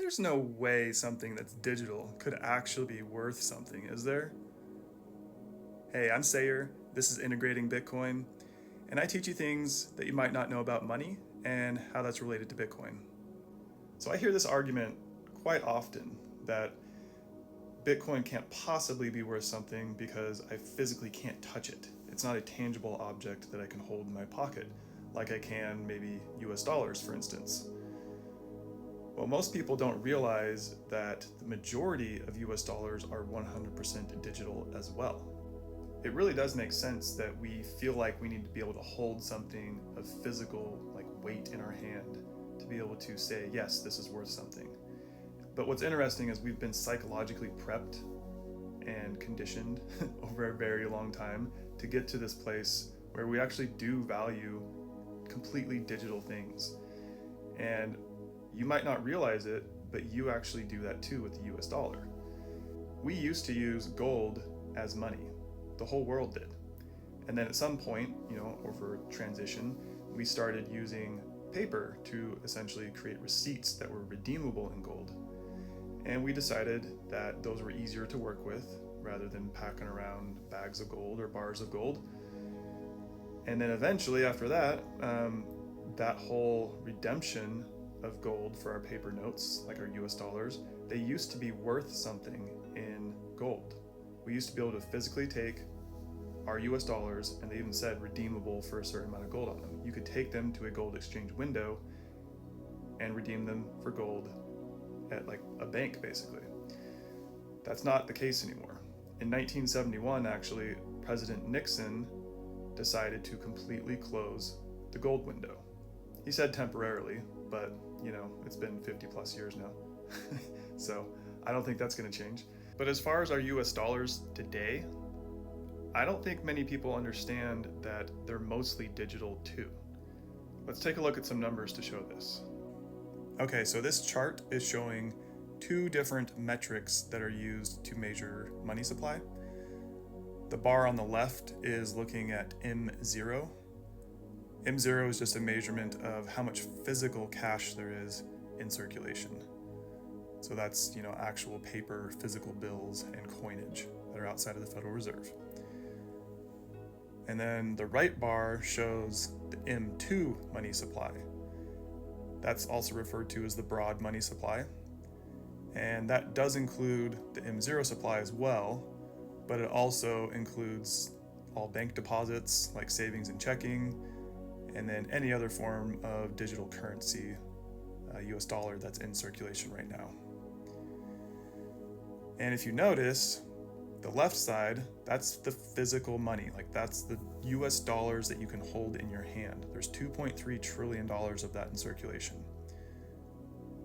There's no way something that's digital could actually be worth something, is there? Hey, I'm Sayer. This is Integrating Bitcoin, and I teach you things that you might not know about money and how that's related to Bitcoin. So I hear this argument quite often that Bitcoin can't possibly be worth something because I physically can't touch it. It's not a tangible object that I can hold in my pocket, like I can maybe US dollars, for instance. Well, most people don't realize that the majority of US dollars are 100% digital as well. It really does make sense that we feel like we need to be able to hold something of physical, like weight in our hand, to be able to say, yes, this is worth something. But what's interesting is we've been psychologically prepped and conditioned over a very long time to get to this place where we actually do value completely digital things. And you might not realize it, but you actually do that too with the US dollar. We used to use gold as money. The whole world did. And then at some point, over transition, we started using paper to essentially create receipts that were redeemable in gold. And we decided that those were easier to work with rather than packing around bags of gold or bars of gold. And then eventually after that, that whole redemption of gold for our paper notes, like our US dollars, they used to be worth something in gold. We used to be able to physically take our US dollars, and they even said redeemable for a certain amount of gold on them. You could take them to a gold exchange window and redeem them for gold at like a bank, basically. That's not the case anymore. In 1971, actually, President Nixon decided to completely close the gold window. He said temporarily, but it's been 50 plus years now. So I don't think that's going to change. But as far as our US dollars today, I don't think many people understand that they're mostly digital too. Let's take a look at some numbers to show this. Okay, so this chart is showing two different metrics that are used to measure money supply. The bar on the left is looking at M0. M0 is just a measurement of how much physical cash there is in circulation. So that's, actual paper, physical bills, and coinage that are outside of the Federal Reserve. And then the right bar shows the M2 money supply. That's also referred to as the broad money supply. And that does include the M0 supply as well, but it also includes all bank deposits like savings and checking, and then any other form of digital currency, US dollar, that's in circulation right now. And if you notice, the left side, that's the physical money, like that's the US dollars that you can hold in your hand. There's $2.3 trillion of that in circulation,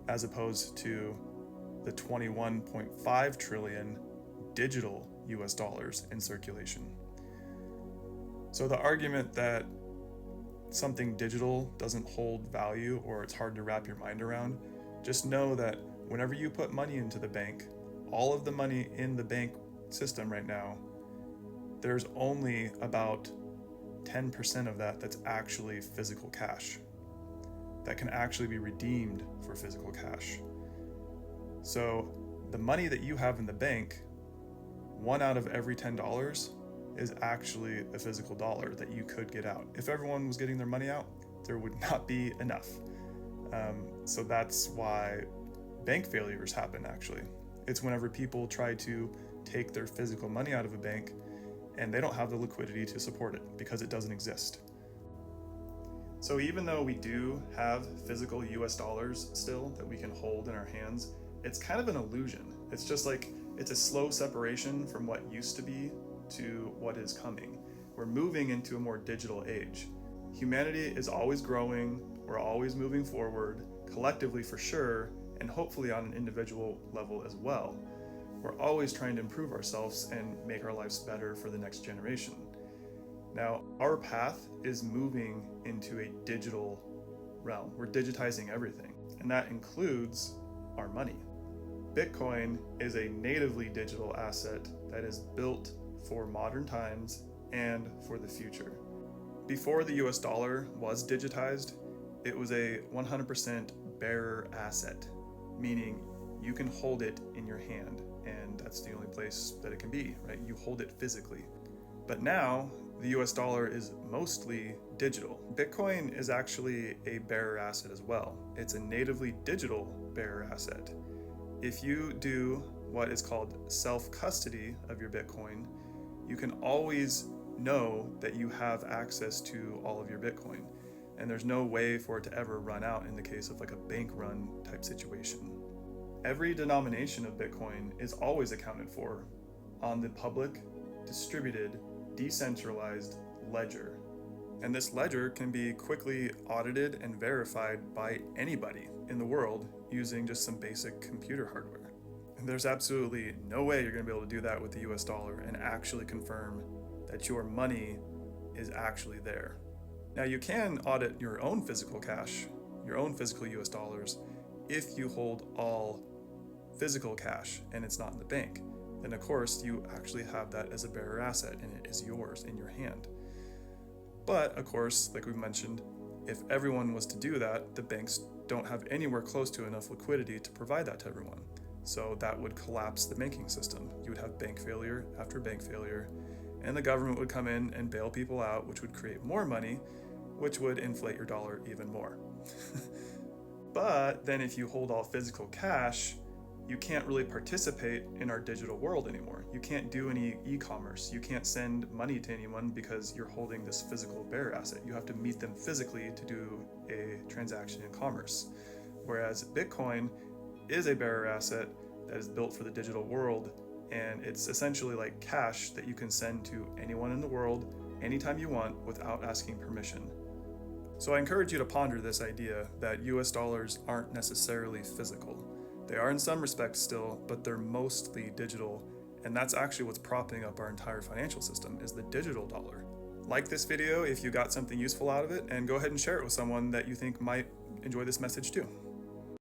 as opposed to the 21.5 trillion digital US dollars in circulation. So the argument that something digital doesn't hold value or it's hard to wrap your mind around, just know that whenever you put money into the bank, all of the money in the bank system right now, there's only about 10% of that that's actually physical cash that can actually be redeemed for physical cash. So the money that you have in the bank, 1 out of every $10 is actually a physical dollar that you could get out. If everyone was getting their money out, there would not be enough. So that's why bank failures happen, actually. It's whenever people try to take their physical money out of a bank and they don't have the liquidity to support it because it doesn't exist. So even though we do have physical US dollars still that we can hold in our hands, it's kind of an illusion. It's just like, it's a slow separation from what used to be to what is coming. We're moving into a more digital age. Humanity is always growing, we're always moving forward, collectively for sure, and hopefully on an individual level as well. We're always trying to improve ourselves and make our lives better for the next generation. Now, our path is moving into a digital realm. We're digitizing everything, and that includes our money. Bitcoin is a natively digital asset that is built for modern times and for the future. Before the US dollar was digitized, it was a 100% bearer asset. meaning you can hold it in your hand, and that's the only place that it can be, right? You hold it physically. But now, the US dollar is mostly digital. Bitcoin is actually a bearer asset as well. It's a natively digital bearer asset. If you do what is called self-custody of your Bitcoin, you can always know that you have access to all of your Bitcoin. And there's no way for it to ever run out in the case of like a bank run type situation. Every denomination of Bitcoin is always accounted for on the public, distributed, decentralized ledger. And this ledger can be quickly audited and verified by anybody in the world using just some basic computer hardware. And there's absolutely no way you're going to be able to do that with the US dollar and actually confirm that your money is actually there. Now, you can audit your own physical cash, your own physical US dollars, if you hold all physical cash and it's not in the bank. Then of course you actually have that as a bearer asset and it is yours in your hand. But of course, like we mentioned, if everyone was to do that, the banks don't have anywhere close to enough liquidity to provide that to everyone. So that would collapse the banking system. You would have bank failure after bank failure, and the government would come in and bail people out, which would create more money, which would inflate your dollar even more. But then if you hold all physical cash, you can't really participate in our digital world anymore. You can't do any e-commerce. You can't send money to anyone because you're holding this physical bearer asset. You have to meet them physically to do a transaction in commerce. Whereas Bitcoin is a bearer asset that is built for the digital world, and it's essentially like cash that you can send to anyone in the world anytime you want without asking permission. So I encourage you to ponder this idea that US dollars aren't necessarily physical. They are in some respects still, but they're mostly digital, and that's actually what's propping up our entire financial system, is the digital dollar. Like this video if you got something useful out of it, and go ahead and share it with someone that you think might enjoy this message too.